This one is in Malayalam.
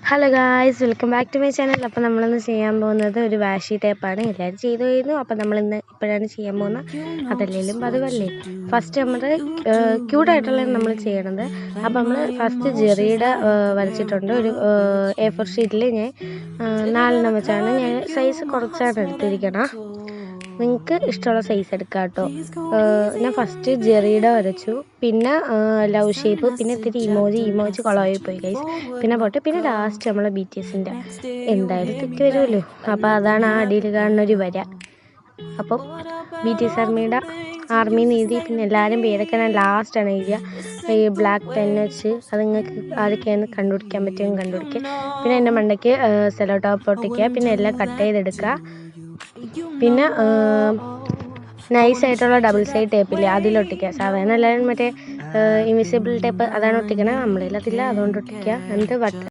Hello guys, welcome back to my channel. അപ്പോൾ നമ്മളിന്ന് ചെയ്യാൻ പോകുന്നത് ഒരു വാഷി ടേപ്പാണ്. എല്ലാവരും ചെയ്തു കഴിഞ്ഞു. അപ്പോൾ നമ്മളിന്ന് ഇപ്പോഴാണ് ചെയ്യാൻ പോകുന്നത്. അതല്ലെങ്കിലും പതിവല്ലേ. ഫസ്റ്റ് നമ്മൾ ക്യൂട്ടായിട്ടുള്ളതാണ് നമ്മൾ ചെയ്യണത്. അപ്പോൾ നമ്മൾ ഫസ്റ്റ് ജെറിയുടെ വരച്ചിട്ടുണ്ട്. ഒരു A4 ഷീറ്റിൽ ഞാൻ 4 വെച്ചാണ് ഞാൻ സൈസ് കുറച്ചാണ് എടുത്തിരിക്കണം. നിങ്ങൾക്ക് ഇഷ്ടമുള്ള സൈസ് എടുക്കാം കേട്ടോ. ഞാൻ ഫസ്റ്റ് ജെറിയുടെ വരച്ചു, പിന്നെ ലവ് ഷേപ്പ്, പിന്നെ ഇത്തിരി ഇമോജി കുളമായി പോയി ഗൈസ്, പിന്നെ ലാസ്റ്റ് നമ്മളെ BTSൻ്റെ എന്തായാലും തെറ്റ് വരുമല്ലോ. അപ്പോൾ അതാണ് ആ അടിയിൽ കാണുന്ന ഒരു വര. അപ്പം BTS ആർമിന്ന് എഴുതി, പിന്നെ എല്ലാവരും പേരൊക്കെ ഞാൻ ലാസ്റ്റാണ് എഴുതിയ. ഈ ബ്ലാക്ക് പെൻ വെച്ച് അത് നിങ്ങൾക്ക് ആരൊക്കെയാണ് കണ്ടുപിടിക്കാൻ പറ്റുമെങ്കിൽ കണ്ടുപിടിക്കുക. പിന്നെ എൻ്റെ മണ്ടയ്ക്ക് സെലോ ടോപ്പ് ഒട്ടിക്കുക, പിന്നെ എല്ലാം കട്ട് ചെയ്തെടുക്കുക. പിന്നെ നൈസായിട്ടുള്ള ഡബിൾ സൈഡ് ടേപ്പില്ലേ അതിലൊട്ടിക്കുക. സാധാരണ എല്ലാവരും മറ്റേ ഇൻവിസിബിൾ ടേപ്പ് അതാണ് ഒട്ടിക്കണത്. നമ്മളിൽ അതില്ല, അതുകൊണ്ട് ഒട്ടിക്കുക. എന്നിട്ട്